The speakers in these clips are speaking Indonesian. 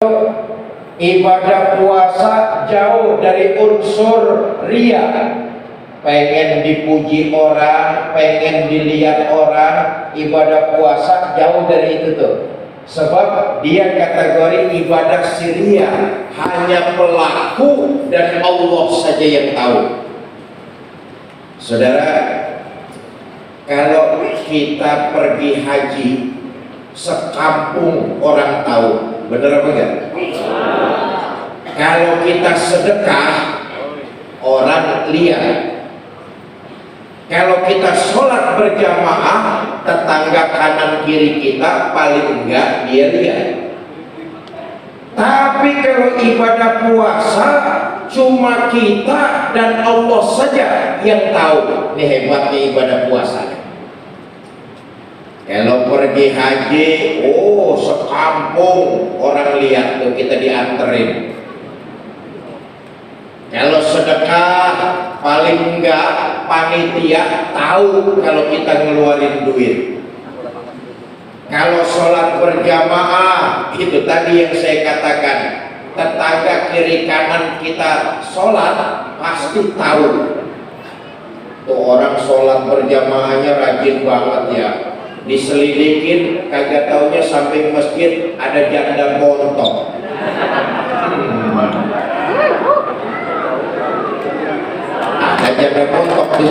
Ibadah puasa jauh dari unsur ria, pengen dipuji orang, pengen dilihat orang. Ibadah puasa jauh dari itu tuh, sebab dia kategori ibadah siria, hanya pelaku dan Allah saja yang tahu. Saudara, kalau kita pergi haji, sekampung orang tahu, benar apa enggak? Kalau kita sedekah, orang lihat. Kalau kita sholat berjamaah, tetangga kanan kiri kita paling enggak dia lihat. Tapi kalau ibadah puasa, cuma kita dan Allah saja yang tahu. Ini hebatnya ibadah puasa. Kalau pergi haji, oh sekampung orang lihat tuh, kita dianterin. Kalau sedekah, paling enggak panitia tahu kalau kita ngeluarin duit. Kalau sholat berjamaah, itu tadi yang saya katakan, tetangga kiri kanan kita sholat pasti tahu. Tuh orang sholat berjamaahnya rajin banget ya. Diselidikin, kagak taunya samping masjid ada janda montok. Ada janda montok tuh.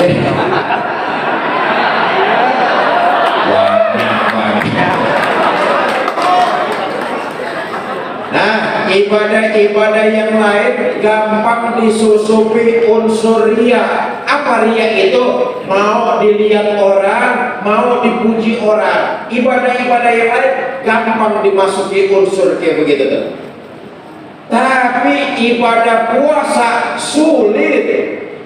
Nah, ibadah-ibadah yang lain gampang disusupi unsur ria. Apa ria itu? Mau dilihat orang, mau dipuji orang. Ibadah-ibadah yang lain gampang dimasuki unsur kayak begitu tuh. Tapi ibadah puasa sulit.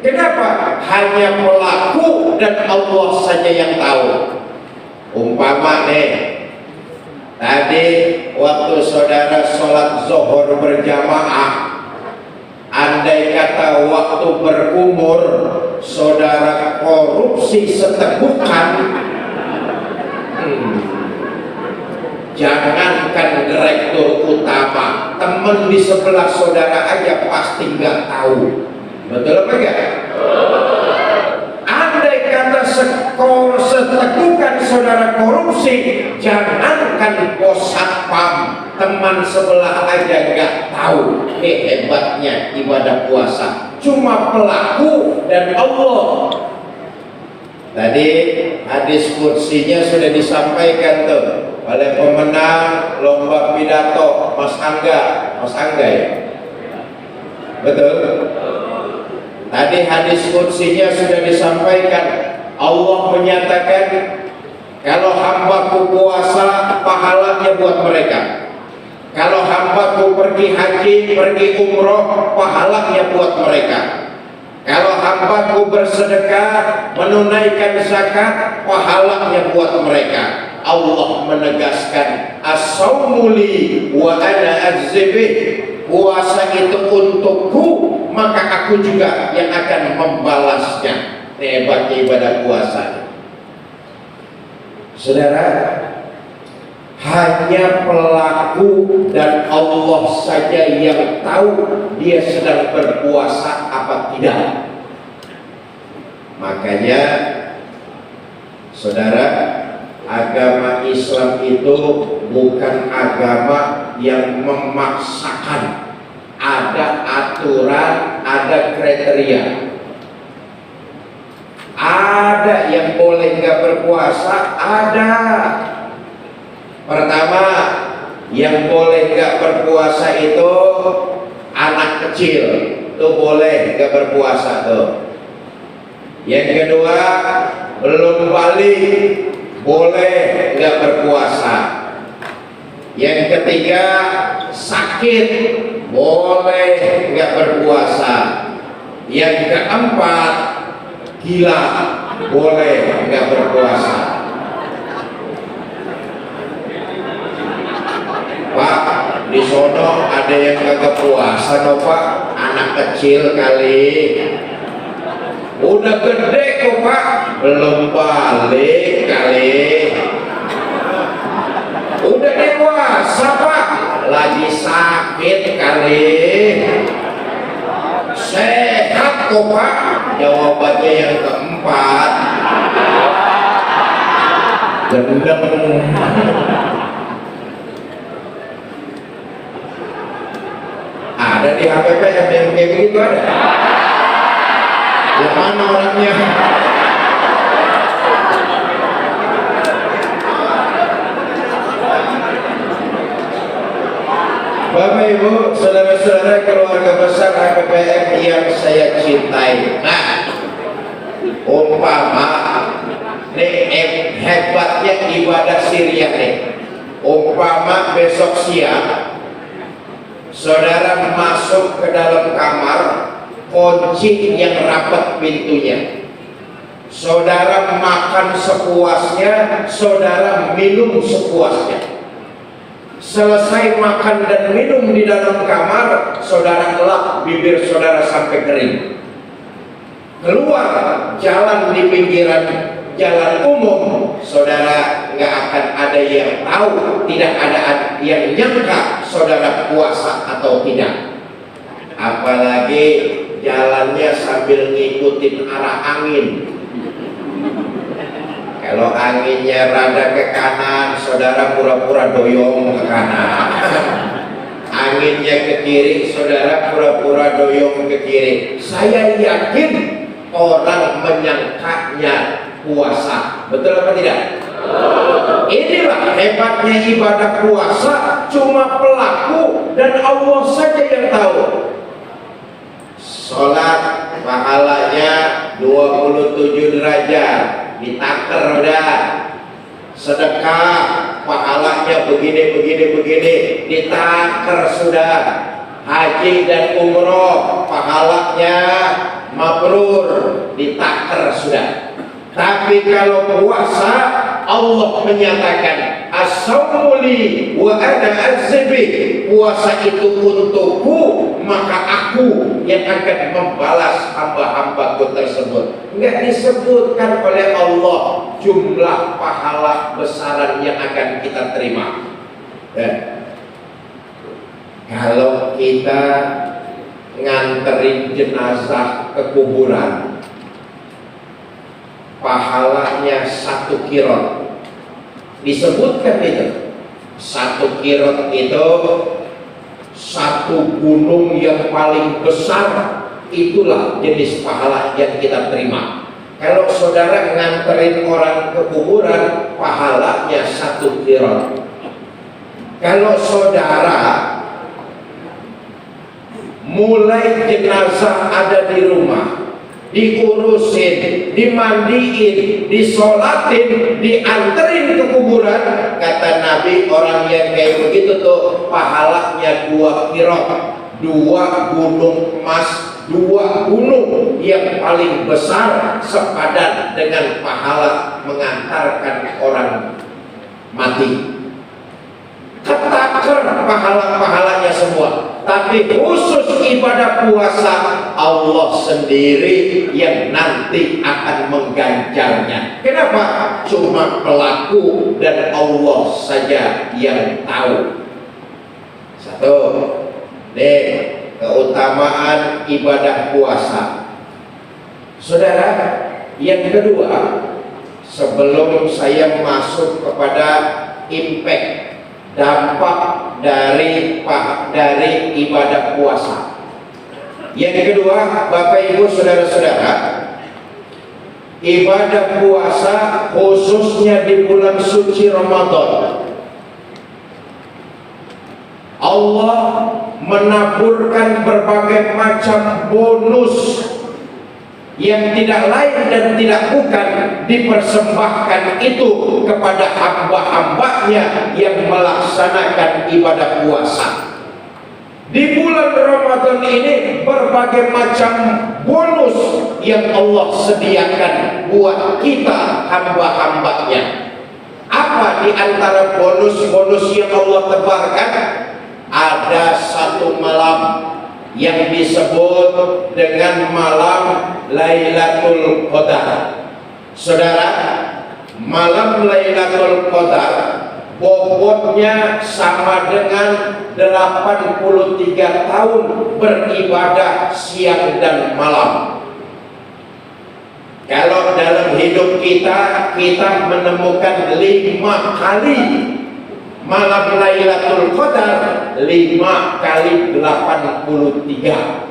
Kenapa? Hanya pelaku dan Allah saja yang tahu. Umpama nih, tadi waktu saudara sholat zuhur berjamaah, andai kata waktu berkumur saudara korupsi setegukan, jangankan direktur utama, temen di sebelah saudara aja pasti nggak tahu. Betul apa enggak? Andai kata setegukan saudara korupsi, jangankan bos satpam, teman sebelah aja nggak tahu. Hebatnya ibadah puasa, cuma pelaku dan Allah. Tadi hadis kursinya sudah disampaikan tuh oleh pemenang lomba pidato Mas Angga ya, betul. Tadi hadis kursinya sudah disampaikan. Allah menyatakan kalau hambaku puasa, pahalanya buat mereka. Kalau hambaku pergi haji, pergi umroh, pahalanya buat mereka. Kalau hambaku bersedekah, menunaikan zakat, pahalanya buat mereka. Allah menegaskan, as-saumu li wa ana ajzibih. Puasa itu untukku, maka aku juga yang akan membalasnya. Hebatnya ibadah puasa. Saudara, hanya pelaku dan Allah saja yang tahu dia sedang berpuasa apa tidak. Makanya saudara, agama Islam itu bukan agama yang memaksakan. Ada aturan, ada kriteria. Ada yang boleh nggak berpuasa, ada. Pertama, yang boleh nggak berpuasa itu anak kecil, itu boleh nggak berpuasa tuh. Yang kedua, belum balik, boleh nggak berpuasa. Yang ketiga, sakit, boleh nggak berpuasa. Yang keempat, gila, boleh nggak berpuasa. Pak, di sono ada yang kagak puasa no Pak, anak kecil kali. Udah gede kok Pak, belum balik kali. Udah dewasa Pak, lagi sakit. sakit kali. Sehat kok Pak. Jawabannya yang keempat, gendeng. Ada di HPP yang kayak begitu ada. Yang mana orangnya? Bapak Ibu, saudara-saudara keluarga besar HPPM yang saya cintai. Nah, umpama nih hebatnya ibadah Syria nih. Umpama besok siang saudara masuk ke dalam kamar, kunci yang rapat pintunya. Saudara makan sepuasnya, saudara minum sepuasnya. Selesai makan dan minum di dalam kamar, saudara elap bibir saudara sampai kering. Keluar jalan di pinggiran jalan umum, saudara nggak akan ada yang tahu, tidak ada yang nyangka saudara puasa atau tidak. Apalagi jalannya sambil ngikutin arah angin. Kalau anginnya rada ke kanan, saudara pura-pura doyong ke kanan. Anginnya ke kiri, saudara pura-pura doyong ke kiri. Saya yakin orang menyangkanya puasa. Betul apa tidak? Inilah hebatnya ibadah puasa, cuma pelaku dan Allah saja yang tahu. Sholat pahalanya 27 derajat. Ditaker udah. Sedekah pahalanya begini ditaker sudah. Haji dan umroh pahalanya mabrur, ditaker sudah. Tapi kalau puasa, Allah menyatakan as-sawmu li wa ana azbi, puasa itu untukku, maka aku yang akan membalas hamba-hambaku tersebut. Enggak disebutkan oleh Allah jumlah pahala besaran yang akan kita terima. Kalau kita nganterin jenazah ke kuburan, pahalanya 1 kirot. Disebutkan itu 1 kirot itu 1 gunung yang paling besar. Itulah jenis pahala yang kita terima. Kalau saudara nganterin orang ke kuburan, pahalanya 1 kirot. Kalau saudara mulai jenazah ada di rumah, diurusin, dimandiin, disolatin, dianterin ke kuburan, kata Nabi, orang yang kayak begitu tuh pahalanya 2 kirot, 2 gunung emas, 2 gunung yang paling besar sepadan dengan pahala mengantarkan orang mati. Ketaker pahala-pahalanya semua. Tapi khusus ibadah puasa, Allah sendiri yang nanti akan mengganjarnya. Kenapa? Cuma pelaku dan Allah saja yang tahu. Satu, nih keutamaan ibadah puasa. Saudara, yang kedua, sebelum saya masuk kepada impact, dampak dari ibadah puasa. Yang kedua, Bapak Ibu saudara-saudara, ibadah puasa khususnya di bulan suci Ramadan, Allah menaburkan berbagai macam bonus yang tidak lain dan tidak bukan dipersembahkan itu kepada hamba-hambanya yang melaksanakan ibadah puasa. Di bulan Ramadan ini berbagai macam bonus yang Allah sediakan buat kita hamba-hambanya. Apa di antara bonus-bonus yang Allah tebarkan? Ada 1 malam yang disebut dengan malam Lailatul Qadar. Saudara, malam Lailatul Qadar bobotnya sama dengan 83 tahun beribadah siang dan malam. Kalau dalam hidup kita menemukan 5 kali malam Lailatul Qadar, 5 kali 83.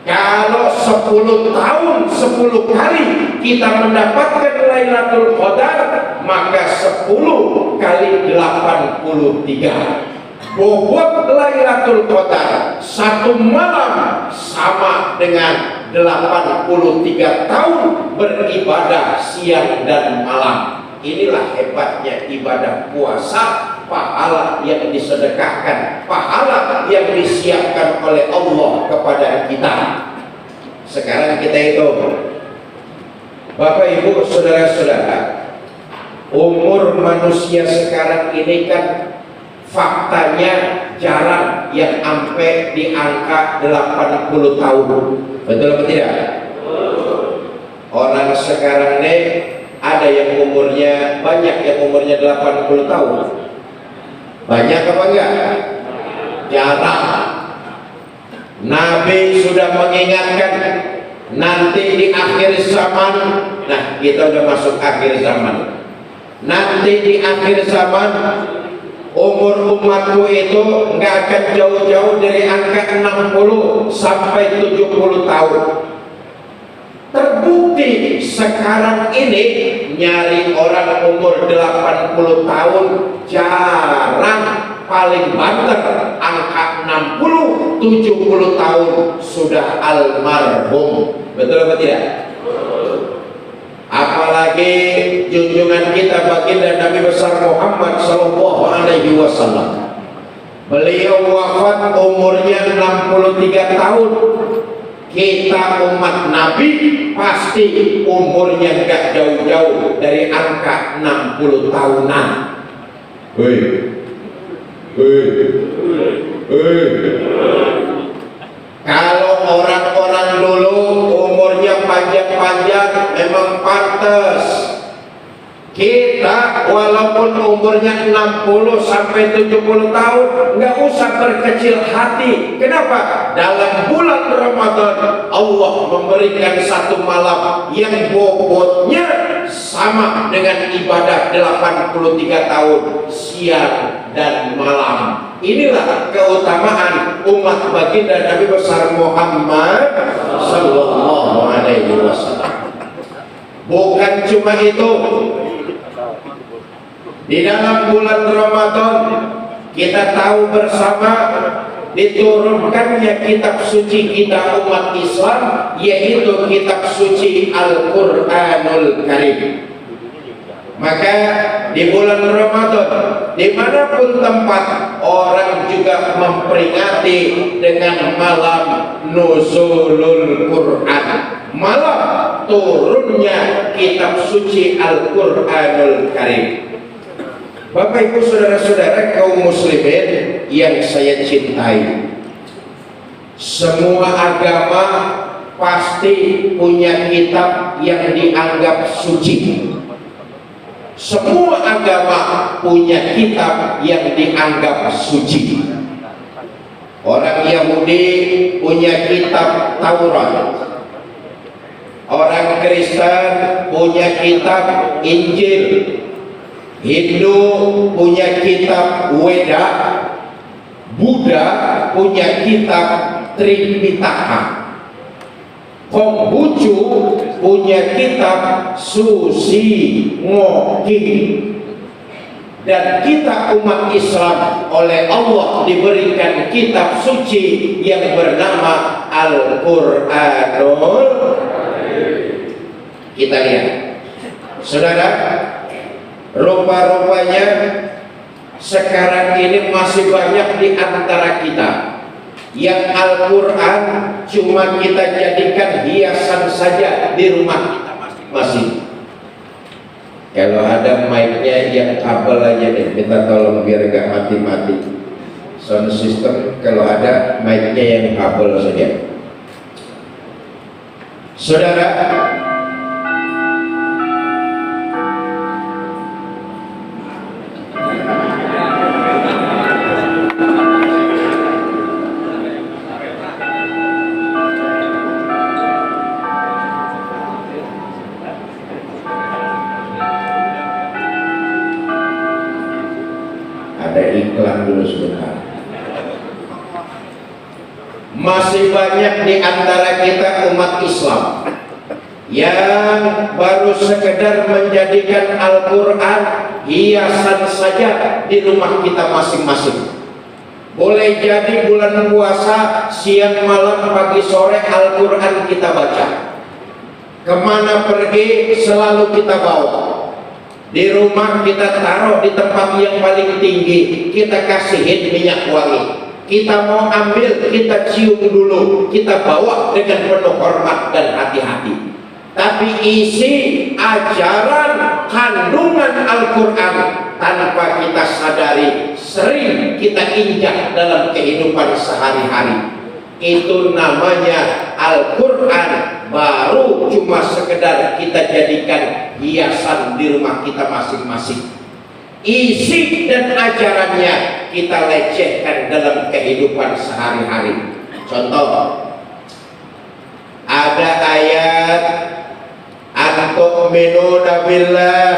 Kalau 10 tahun 10 kali kita mendapatkan Lailatul Qadar, maka 10 kali 83. Bobot Lailatul Qadar satu malam sama dengan 83 tahun beribadah siang dan malam. Inilah hebatnya ibadah puasa, pahala yang disedekahkan, pahala yang disiapkan oleh Allah kepada kita. Sekarang kita hitung, Bapak Ibu saudara-saudara, umur manusia sekarang ini kan faktanya jarang yang sampai di angka 80 tahun. Betul atau tidak? Orang sekarang ini ada yang umurnya banyak, yang umurnya 80 tahun. Banyak apa enggak? Jarang. Nabi sudah mengingatkan nanti di akhir zaman. Nah, kita udah masuk akhir zaman. Nanti di akhir zaman umur umatku itu nggak akan jauh-jauh dari angka 60 sampai 70 tahun. Terbukti sekarang ini nyari orang umur 80 tahun jarang, paling banter angka 60, 70 tahun sudah almarhum. Betul apa tidak? Apalagi junjungan kita baginda Nabi besar Muhammad sallallahu alaihi wasallam. Beliau wafat umurnya 63 tahun. Kita umat Nabi pasti umurnya gak jauh-jauh dari angka 60 tahunan. Kalau orang-orang dulu umurnya panjang-panjang memang pantas. Kita walaupun umurnya 60 sampai 70 tahun nggak usah berkecil hati. Kenapa? Dalam bulan Ramadan Allah memberikan satu malam yang bobotnya sama dengan ibadah 83 tahun siang dan malam. Inilah keutamaan umat baginda Nabi besar Muhammad sallallahu alaihi wasallam. Bukan cuma itu, di dalam bulan Ramadan kita tahu bersama diturunkannya kitab suci kita umat Islam, yaitu kitab suci Al-Quranul Karim. Maka di bulan Ramadan dimanapun tempat orang juga memperingati dengan malam Nuzulul Quran, malam turunnya kitab suci Al-Quranul Karim. Bapak Ibu saudara-saudara kaum muslimin yang saya cintai, semua agama pasti punya kitab yang dianggap suci. Semua agama punya kitab yang dianggap suci. Orang Yahudi punya kitab Taurat, orang Kristen punya kitab Injil, Hindu punya kitab Weda, Buddha punya kitab Tripitaka, Konghucu punya kitab Susi Ngoki, dan kita umat Islam oleh Allah diberikan kitab suci yang bernama Al-Quranul. Kita lihat, saudara, rupa-rupanya sekarang ini masih banyak di antara kita yang Al-Quran cuma kita jadikan hiasan saja di rumah kita masing-masing. Kalau ada mic-nya yang kabel aja deh, minta tolong biar gak mati-mati. Sound system kalau ada mic-nya yang kabel saja. Saudara, Masih banyak di antara kita umat Islam yang baru sekedar menjadikan Al-Quran hiasan saja di rumah kita masing-masing. Boleh jadi bulan puasa siang malam pagi sore Al-Quran kita baca. Kemana pergi selalu kita bawa. Di rumah kita taruh di tempat yang paling tinggi, kita kasihin minyak wangi. Kita mau ambil, kita cium dulu, kita bawa dengan penuh hormat dan hati-hati. Tapi isi ajaran kandungan Al-Quran tanpa kita sadari sering kita injak dalam kehidupan sehari-hari. Itu namanya Al-Quran baru cuma sekedar kita jadikan hiasan di rumah kita masing-masing. Isi dan ajarannya kita lecehkan dalam kehidupan sehari-hari. Contoh, ada ayat antu'minuna billah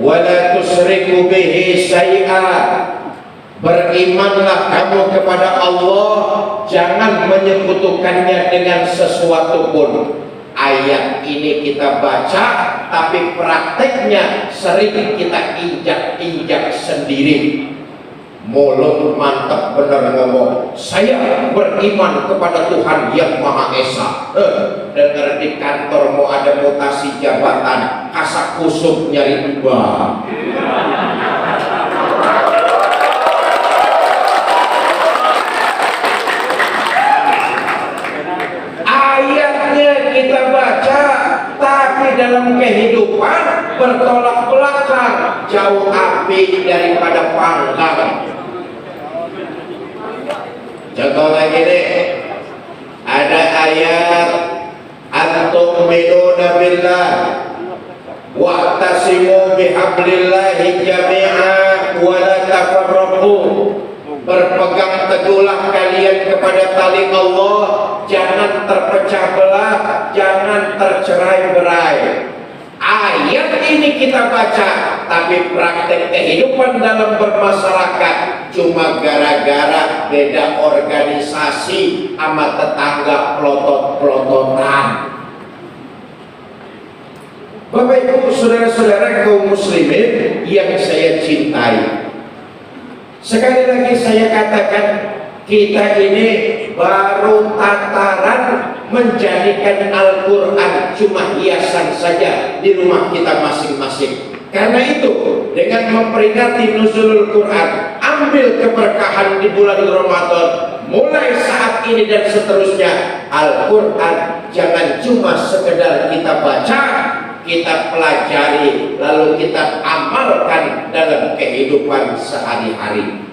wa la tusyriku bihi syai'a. Berimanlah kamu kepada Allah, jangan menyekutukannya dengan sesuatu pun. Ayat ini kita baca, tapi prakteknya sering kita injak-injak sendiri. Mulut mantap benar ngomong, saya beriman kepada Tuhan yang Maha Esa. Dengar di kantor mau ada mutasi jabatan, kasak kusuk nyari ubah. Ayatnya kita baca, tapi dalam kehidupan bertolak belakang, jauh api daripada panggang. Contoh lagi deh, ada ayat antu'minuna billah wa'tasimu bihablillahi jami'a wa la tafarraqu. Berpegang teguhlah kalian kepada tali Allah, jangan terpecah belah, jangan tercerai-berai. Ayat ini kita baca, tapi praktek kehidupan dalam bermasyarakat cuma gara-gara beda organisasi sama tetangga pelotot-pelototan. Bapak Ibu saudara-saudara kaum muslimin yang saya cintai, sekali lagi saya katakan, kita ini baru tataran menjadikan Al-Quran cuma hiasan saja di rumah kita masing-masing. Karena itu, dengan memperingati nuzulul Quran, ambil keberkahan di bulan Ramadan, mulai saat ini dan seterusnya, Al-Quran jangan cuma sekedar kita baca, kita pelajari, lalu kita amalkan dalam kehidupan sehari-hari.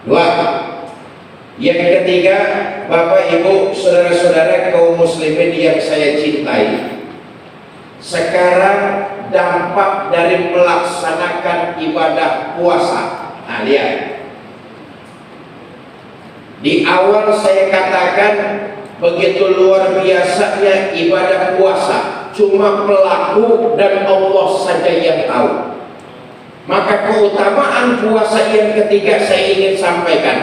Dua, yang ketiga, Bapak Ibu saudara-saudara kaum muslimin yang saya cintai, sekarang dampak dari melaksanakan ibadah puasa. Nah, lihat, di awal saya katakan begitu luar biasanya ibadah puasa, cuma pelaku dan Allah saja yang tahu. Maka keutamaan puasa yang ketiga saya ingin sampaikan,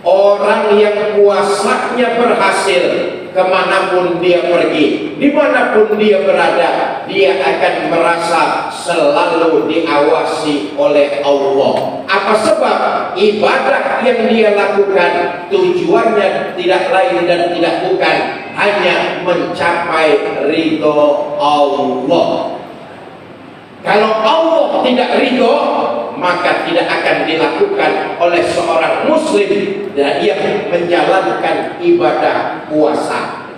orang yang puasanya berhasil, kemanapun dia pergi, dimanapun dia berada, dia akan merasa selalu diawasi oleh Allah. Apa sebab? Ibadah yang dia lakukan tujuannya tidak lain dan tidak bukan hanya mencapai ridho Allah. Kalau Allah tidak ridho, maka tidak akan dilakukan oleh seorang muslim yang menjalankan ibadah puasa.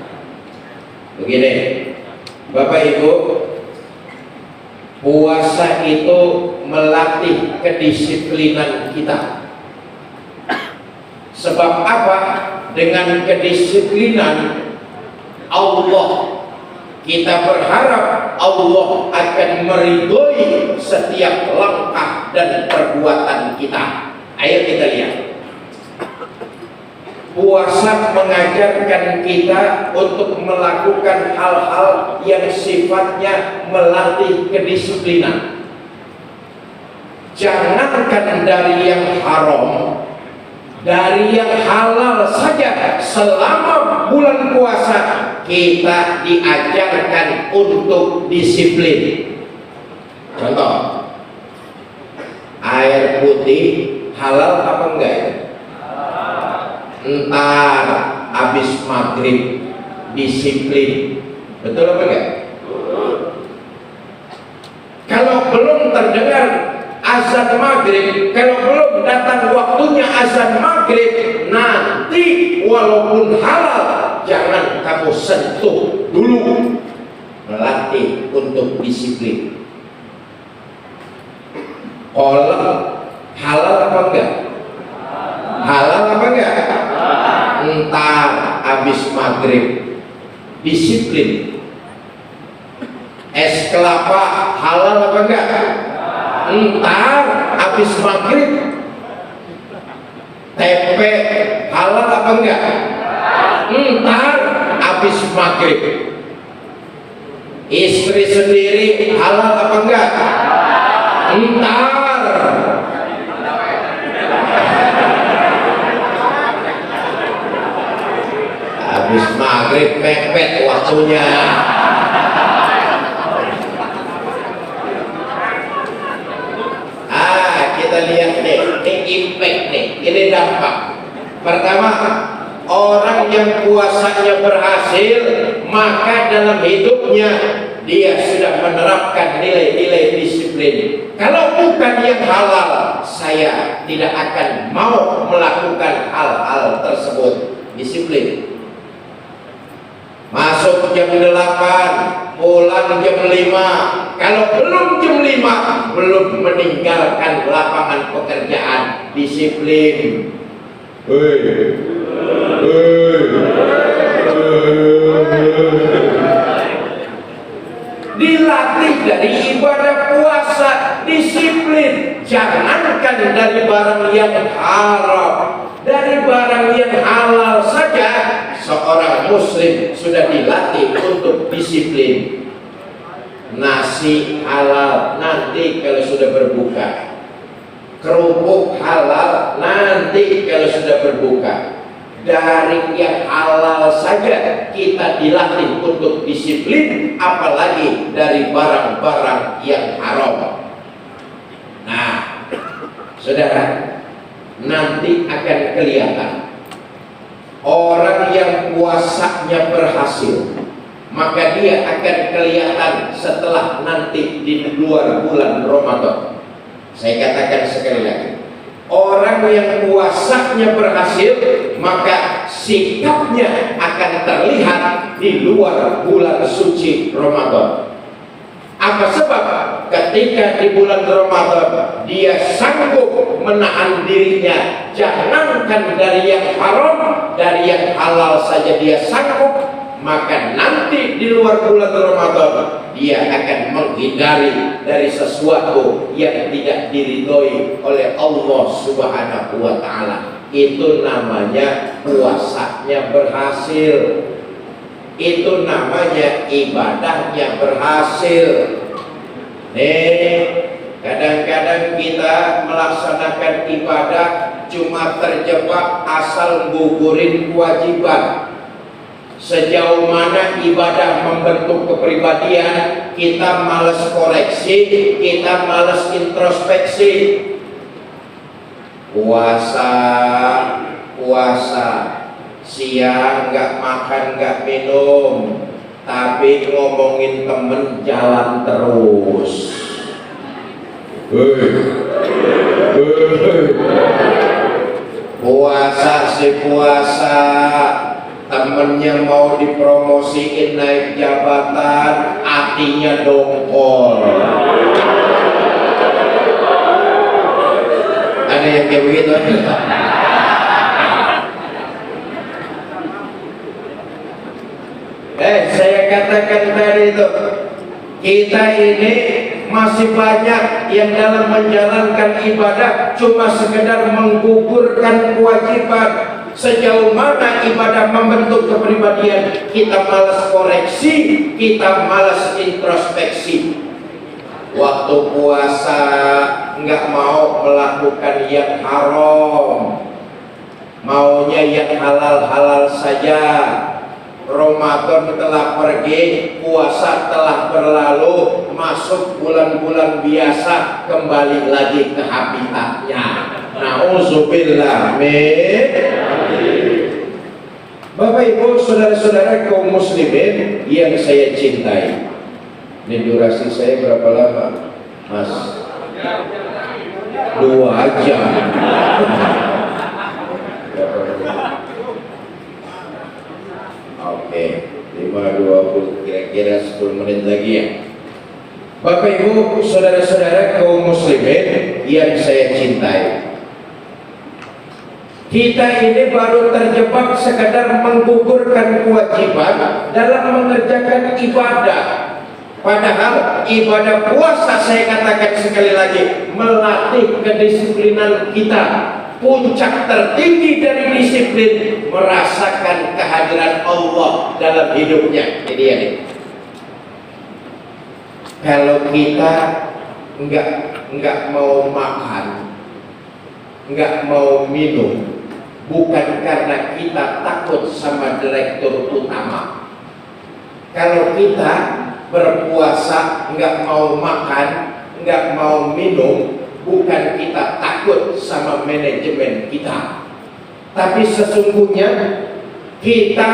Begini, Bapak Ibu, puasa itu melatih kedisiplinan kita. Sebab apa? Dengan kedisiplinan Allah, kita berharap Allah akan meridhoi setiap langkah dan perbuatan kita. Ayo kita lihat. Puasa mengajarkan kita untuk melakukan hal-hal yang sifatnya melatih kedisiplinan. Jangankan dari yang haram, dari yang halal saja selama bulan puasa kita diajarkan untuk disiplin. Contoh, air putih halal apa enggak ya? Entar habis maghrib disiplin, betul apa enggak? Kalau belum terdengar azan maghrib, kalau belum datang waktunya azan maghrib, nanti walaupun halal jangan kamu sentuh dulu. Melatih untuk disiplin. Kolak halal apa enggak? Halal apa enggak? Entar habis maghrib disiplin. Es kelapa halal apa enggak? Entar habis maghrib. Tempe halal apa enggak? Entar habis maghrib. Istri sendiri halal apa enggak? Entar. Habis maghrib mepet waktunya. Kita lihat nih, ini impact nih, ini dampak. Pertama, orang yang puasanya berhasil, maka dalam hidupnya dia sudah menerapkan nilai-nilai disiplin. Kalau bukan yang halal, saya tidak akan mau melakukan hal-hal tersebut. Disiplin. Masuk jam 8, pulang jam 5. Kalau belum jam 5, belum meninggalkan lapangan pekerjaan. Disiplin. Dilatih dari ibadah puasa, disiplin. Jangankan dari barang yang haram, dari barang yang halal saja seorang muslim sudah dilatih untuk disiplin. Nasi halal nanti kalau sudah berbuka, kerupuk halal nanti kalau sudah berbuka. Dari yang halal saja kita dilatih untuk disiplin, apalagi dari barang-barang yang haram. Nah, saudara, nanti akan kelihatan orang yang puasanya berhasil, maka dia akan kelihatan setelah nanti di luar bulan Ramadan. Saya katakan sekali lagi, orang yang puasanya berhasil, maka sikapnya akan terlihat di luar bulan suci Ramadan. Apa sebab? Ketika di bulan Ramadan dia sanggup menahan dirinya, jangankan dari yang haram, dari yang halal saja dia sanggup, maka nanti di luar bulan Ramadan dia akan menghindari dari sesuatu yang tidak diridhoi oleh Allah Subhanahu wa taala. Itu namanya puasanya berhasil. Itu namanya ibadahnya berhasil. Kadang-kadang kita melaksanakan ibadah cuma terjebak asal gugurin kewajiban. Sejauh mana ibadah membentuk kepribadian, kita malas koreksi, kita malas introspeksi. Puasa, siang nggak makan nggak minum, tapi ngomongin temen jalan terus. Puasa si puasa, temennya mau dipromosiin naik jabatan, hatinya dongkol. Ada yang kayak begitu? Saya katakan tadi itu, kita ini masih banyak yang dalam menjalankan ibadah cuma sekedar menggugurkan kewajiban. Sejauh mana ibadah membentuk kepribadian, kita malas koreksi, kita malas introspeksi. Waktu puasa nggak mau melakukan yang haram, halal-halal saja. Ramadan telah pergi, puasa telah berlalu, masuk bulan-bulan biasa, kembali lagi ke habitatnya. Nauzubillah min. Bapak Ibu, saudara-saudara kaum muslimin yang saya cintai. Ini durasi saya berapa lama, Mas? 2 jam. Oke, 5:20, kira-kira 10 menit lagi ya. Bapak Ibu, saudara-saudara kaum muslimin yang saya cintai, kita ini baru terjebak sekadar menggugurkan kewajiban dalam mengerjakan ibadah. Padahal ibadah puasa, saya katakan sekali lagi, melatih kedisiplinan kita. Puncak tertinggi dari disiplin, merasakan kehadiran Allah dalam hidupnya. Jadi ya, kalau kita enggak mau makan, enggak mau minum, bukan karena kita takut sama direktur utama. Kalau kita berpuasa enggak mau makan, enggak mau minum, bukan kita takut sama manajemen kita, tapi sesungguhnya kita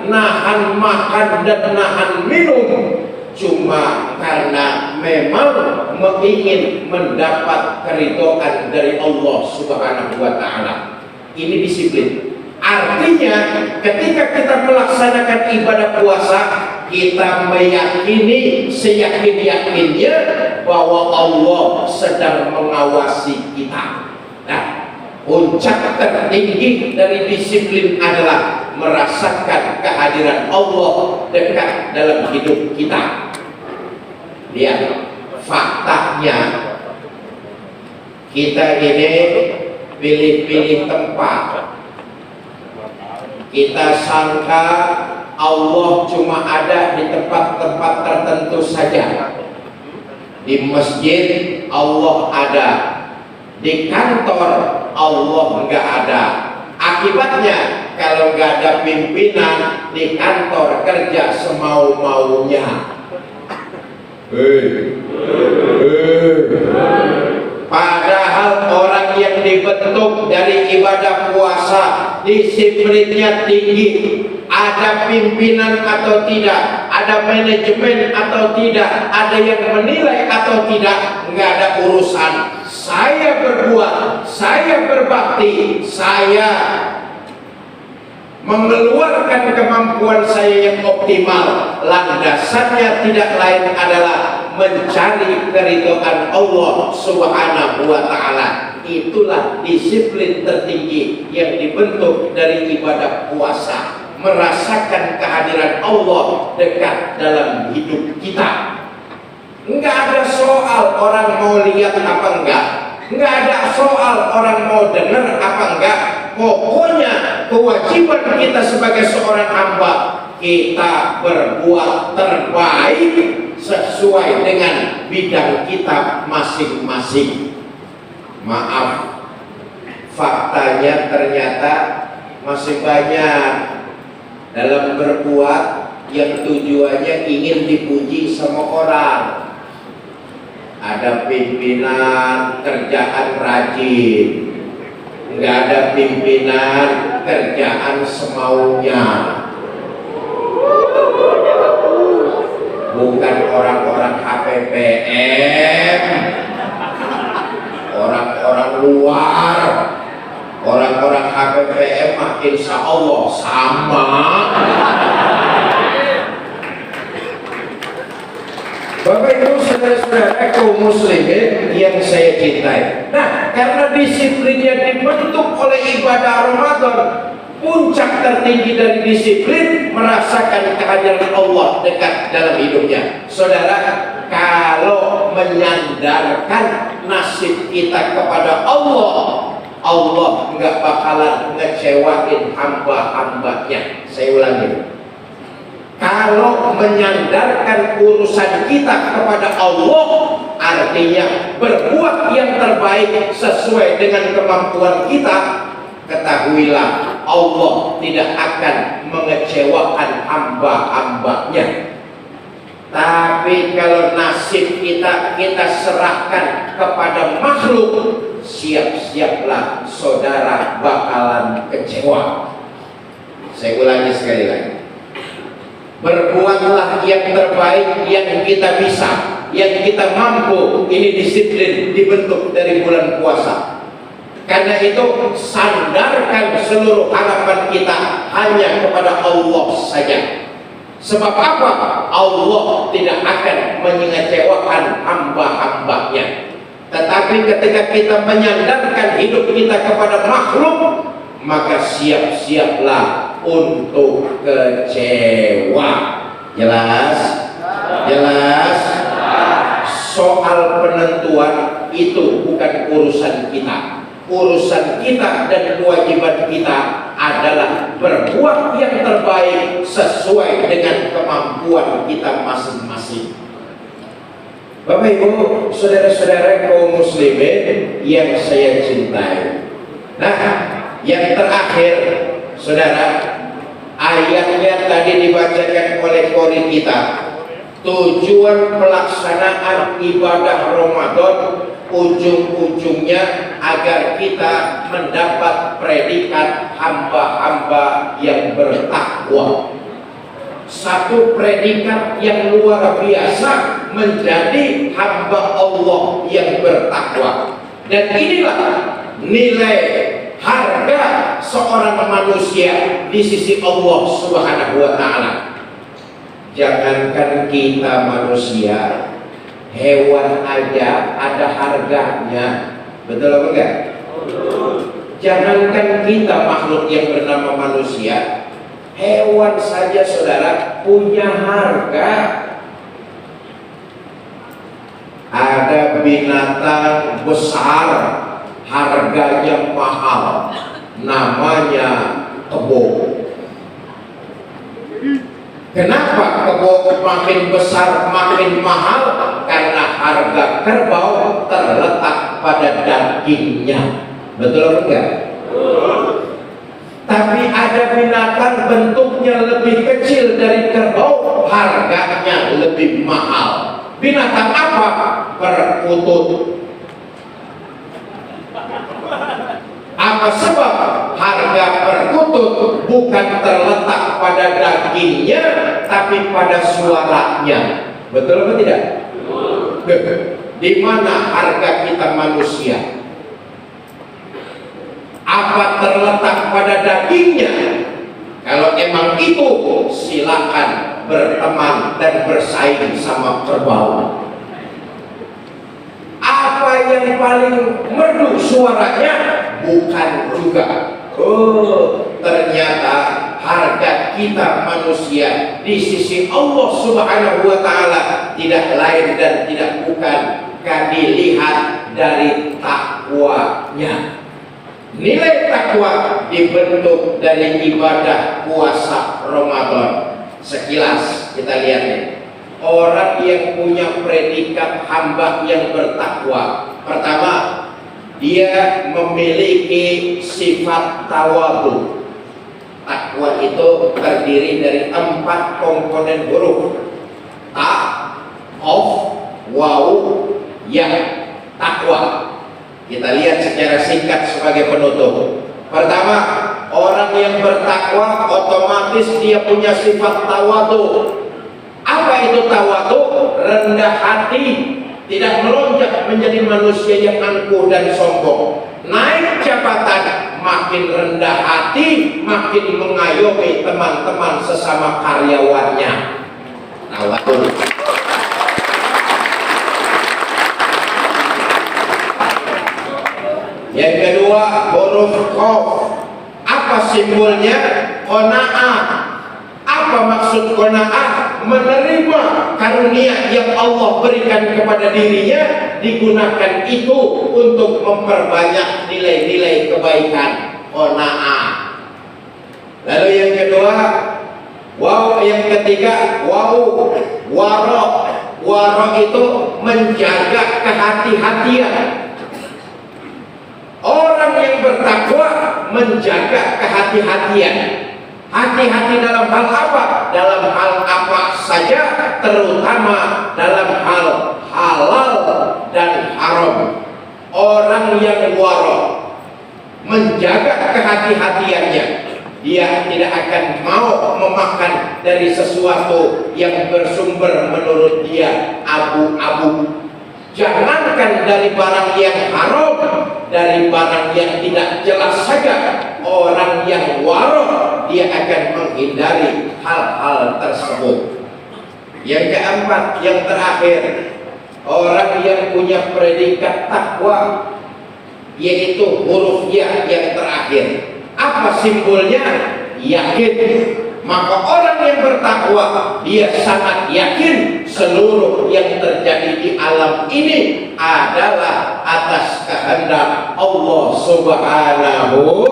nahan makan dan nahan minum cuma karena memang ingin mendapat keridhaan dari Allah Subhanahu wa Ta'ala. Ini disiplin. Artinya ketika kita melaksanakan ibadah puasa, kita meyakini seyakin-yakinnya bahwa Allah sedang mengawasi kita. Nah, puncak tertinggi dari disiplin adalah merasakan kehadiran Allah dekat dalam hidup kita. Lihat faktanya, kita ini pilih-pilih tempat. Kita sangka Allah cuma ada di tempat-tempat tertentu saja. Di masjid Allah ada, di kantor Allah enggak ada. Akibatnya kalau enggak ada pimpinan, di kantor kerja semau-maunya. Padahal orang yang dibentuk dari ibadah puasa, disiplinnya tinggi, ada pimpinan atau tidak, ada manajemen atau tidak, ada yang menilai atau tidak, nggak ada urusan. Saya berbuat, saya berbakti, saya mengeluarkan kemampuan saya yang optimal. Landasannya tidak lain adalah mencari keridhaan Allah Subhanahu wa Ta'ala. Itulah disiplin tertinggi yang dibentuk dari ibadah puasa, merasakan kehadiran Allah dekat dalam hidup kita. Enggak ada soal orang mau lihat apa enggak, enggak ada soal orang mau dengar apa enggak. Pokoknya kewajiban kita sebagai seorang hamba, kita berbuat terbaik sesuai dengan bidang kita masing-masing. Maaf, faktanya ternyata masih banyak dalam berbuat yang tujuannya ingin dipuji sama orang. Ada pimpinan kerjaan rajin, nggak ada pimpinan kerjaan semaunya. Bukan orang-orang HPPM, orang-orang luar. Orang-orang HPPM mah insya Allah sama. Bapak Ibu saudara-saudara kaum muslimin yang saya cintai. Nah, karena disiplinnya dibentuk oleh ibadah Ramadan, puncak tertinggi dari disiplin merasakan kehadiran Allah dekat dalam hidupnya. Saudara, kalau menyandarkan nasib kita kepada Allah, Allah nggak bakalan ngecewain hamba-hambanya. Saya ulangi, kalau menyandarkan urusan kita kepada Allah, artinya berbuat yang terbaik sesuai dengan kemampuan kita, ketahuilah Allah tidak akan mengecewakan hamba-hambanya. Tapi kalau nasib kita serahkan kepada makhluk, siap-siaplah saudara bakalan kecewa. Saya ulangi sekali lagi. Berbuatlah yang terbaik yang kita bisa, yang kita mampu. Ini disiplin dibentuk dari bulan puasa. Karena itu sandarkan seluruh harapan kita hanya kepada Allah saja. Sebab apa? Allah tidak akan mengecewakan hamba-hambanya. Tetapi ketika kita menyandarkan hidup kita kepada makhluk, maka siap-siaplah untuk kecewa. Jelas? Jelas? Soal penentuan itu bukan urusan kita. Urusan kita dan kewajiban kita adalah berbuat yang terbaik sesuai dengan kemampuan kita masing-masing. Bapak Ibu, saudara-saudara kaum muslimin yang saya cintai. Nah, yang terakhir, saudara, ayatnya tadi dibacakan oleh qori kita. Tujuan pelaksanaan ibadah Ramadan ujung-ujungnya agar kita mendapat predikat hamba-hamba yang bertakwa. Satu predikat yang luar biasa, menjadi hamba Allah yang bertakwa. Dan inilah nilai harga seorang manusia di sisi Allah Subhanahu wa Ta'ala. Jangankan kita manusia, hewan aja ada harganya. Betul apa enggak? Jangankan kita makhluk yang bernama manusia, hewan saja saudara punya harga. Ada binatang besar harganya mahal, namanya kebo. Kenapa kebo makin besar makin mahal? Karena harga kerbau terletak pada dagingnya. Betul atau enggak? Tapi ada binatang bentuknya lebih kecil dari kerbau, harganya lebih mahal. Binatang apa? Perkutut. Apa sebab? Harga perkutut bukan terletak pada dagingnya, tapi pada suaranya. Betul atau tidak? Di mana harga kita manusia? Apa terletak pada dagingnya? Kalau emang itu, silakan berteman dan bersaing sama kerbau. Apa yang paling merdu suaranya? Bukan juga. Oh, ternyata harga kita manusia di sisi Allah Subhanahu wa Ta'ala tidak lain dan tidak bukan dilihat dari takwanya. Nilai takwa dibentuk dari ibadah puasa Ramadan. Sekilas kita lihat nih. Orang yang punya predikat hamba yang bertakwa, pertama, dia memiliki sifat tawadu. Takwa itu terdiri dari 4 komponen huruf: ta, of, waw, ya. Takwa kita lihat secara singkat sebagai penutup. Pertama, orang yang bertakwa otomatis dia punya sifat tawadu. Apa itu tawadu? Rendah hati, tidak melonjak menjadi manusia yang angkuh dan sombong. Naik jabatan, makin rendah hati, makin mengayomi teman-teman sesama karyawannya. Tawadu. Yang kedua, huruf qaf. Apa simbolnya? Qanaah. Apa maksud qanaah? Menerima karunia yang Allah berikan kepada dirinya, digunakan itu untuk memperbanyak nilai-nilai kebaikan. Qanaah. Lalu yang kedua, waw. Yang ketiga, waw, waro. Waro itu menjaga kehati-hatian. Orang yang bertakwa menjaga kehati-hatian. Hati-hati dalam hal apa? Dalam hal apa saja, terutama dalam hal halal dan haram. Orang yang waro, menjaga kehati-hatiannya, dia tidak akan mau memakan dari sesuatu yang bersumber menurut dia abu-abu. Jangankan dari barang yang haram, dari barang yang tidak jelas saja, orang yang waro dia akan menghindari hal-hal tersebut. Yang keempat, yang terakhir, orang yang punya predikat takwa, yaitu huruf ya yang terakhir. Apa simbolnya? Yakin. Maka orang yang bertakwa, dia sangat yakin seluruh yang terjadi di alam ini adalah atas kehendak Allah Subhanahu.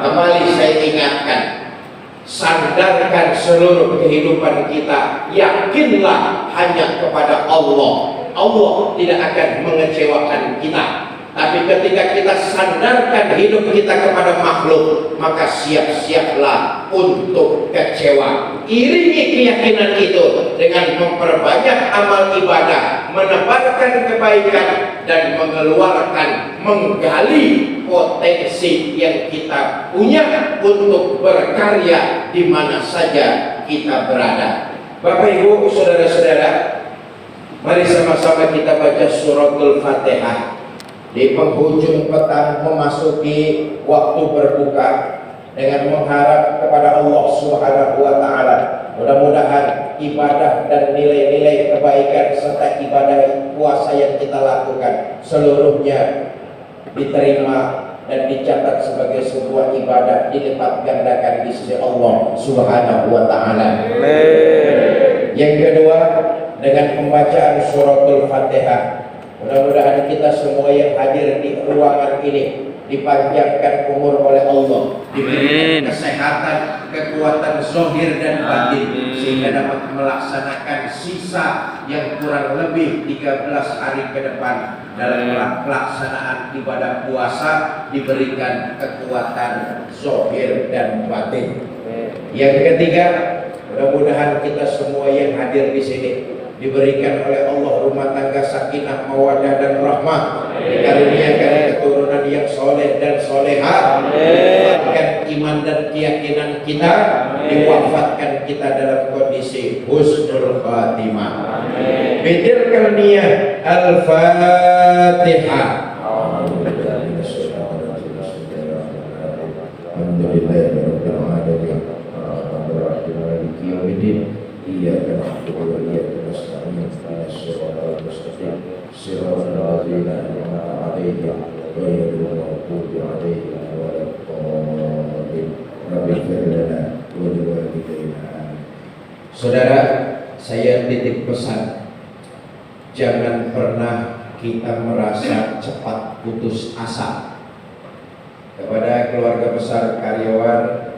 Kembali saya ingatkan, sandarkan seluruh kehidupan kita, yakinlah hanya kepada Allah. Allah tidak akan mengecewakan kita. Tapi ketika kita sandarkan hidup kita kepada makhluk, maka siap-siaplah untuk kecewa. Iringi keyakinan itu dengan memperbanyak amal ibadah, menebarkan kebaikan, dan mengeluarkan, menggali potensi yang kita punya untuk berkarya di mana saja kita berada. Bapak Ibu, saudara-saudara, mari sama-sama kita baca suratul Fatihah. Di penghujung petang memasuki waktu berbuka, dengan mengharap kepada Allah Subhanahu wa Ta'ala, mudah-mudahan ibadah dan nilai-nilai kebaikan serta ibadah puasa yang kita lakukan seluruhnya diterima dan dicatat sebagai sebuah ibadah dilipat gandakan di sisi Allah Subhanahu wa Ta'ala. Yang kedua, dengan pembacaan suratul Fatihah, mudah-mudahan kita semua yang hadir di ruangan ini dipanjangkan umur oleh Allah, diberikan kesehatan, kekuatan zahir dan batin, sehingga dapat melaksanakan sisa yang kurang lebih 13 hari ke depan dalam pelaksanaan ibadah puasa, diberikan kekuatan zahir dan batin. Yang ketiga, mudah-mudahan kita semua yang hadir di sini diberikan oleh Allah rumah tangga sakinah, mawadah dan rahmah, dikaruniakan keturunan yang soleh dan soleha, dikuatkan iman dan keyakinan kita, diwafatkan kita dalam kondisi husnul khatimah. Bidil kalniyah Al-Fatihah. Iyyaka na'budu wa iyyaka nasta'in ihdinas siratal mustaqim siratal ladzina an'amta 'alaihim ghairil maghdubi 'alaihim waladdallin. Rabbighfir lana wa liwalidayna. Saudara, saya titip pesan, jangan pernah kita merasa cepat putus asa. Kepada keluarga besar karyawan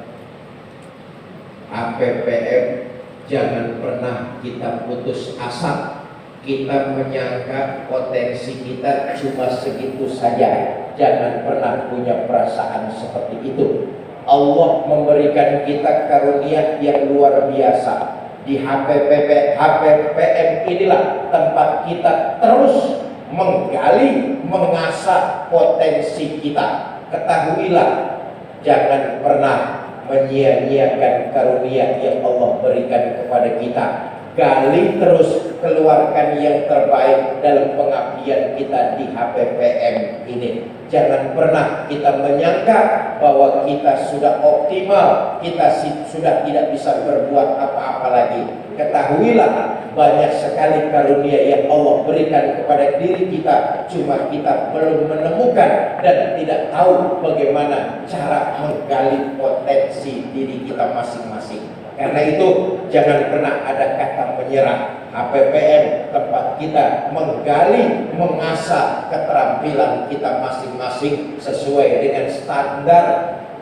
APPM, jangan pernah kita putus asa. Kita menyangka potensi kita cuma segitu saja. Jangan pernah punya perasaan seperti itu. Allah memberikan kita karunia yang luar biasa. Di HPPM inilah tempat kita terus menggali, mengasah potensi kita. Ketahuilah, jangan pernah menyia-nyiakan karunia yang Allah berikan kepada kita. Gali terus, keluarkan yang terbaik dalam pengabdian kita di HPPM ini. Jangan pernah kita menyangka bahwa kita sudah optimal, kita sudah tidak bisa berbuat apa-apa lagi. Ketahuilah, banyak sekali karunia yang Allah berikan kepada diri kita, cuma kita belum menemukan dan tidak tahu bagaimana cara menggali potensi diri kita masing-masing. Karena itu jangan pernah ada kata menyerah. HPPM tempat kita menggali, mengasah keterampilan kita masing-masing sesuai dengan standar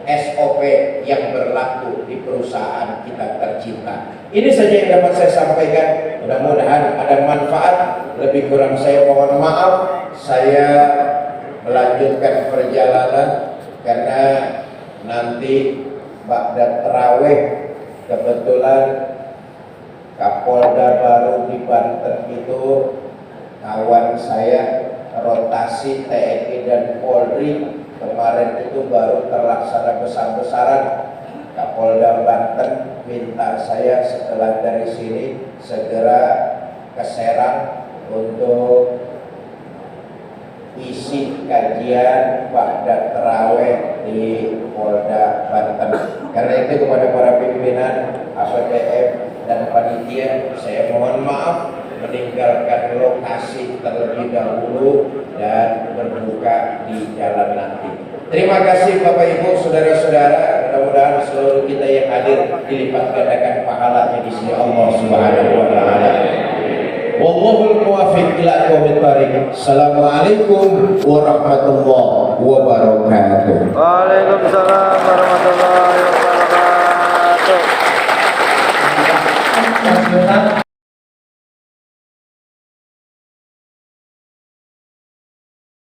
SOP yang berlaku di perusahaan kita tercinta. Ini saja yang dapat saya sampaikan. Mudah-mudahan ada manfaat. Lebih kurang saya mohon maaf. Saya melanjutkan perjalanan karena nanti ba'da tarawih kebetulan Kapolda baru di Banten itu kawan saya rotasi TNI dan Polri kemarin itu baru terlaksana besar-besaran. Kapolda Banten minta saya setelah dari sini segera ke Serang untuk isi kajian ba'da tarawih di Polda Banten. Karena itu kepada para pimpinan APBM dan panitia saya mohon maaf meninggalkan lokasi terlebih dahulu dan berbuka di jalan nanti. Terima kasih Bapak Ibu, saudara-saudara. Mudah-mudahan seluruh kita yang hadir dilipat gandakan pahalanya di sisi Allah Subhanahu wa taala. Wallahul muwaffiq ila aqwamit thariq. Assalamualaikum warahmatullahi wabarakatuh. Waalaikumsalam warahmatullahi wabarakatuh.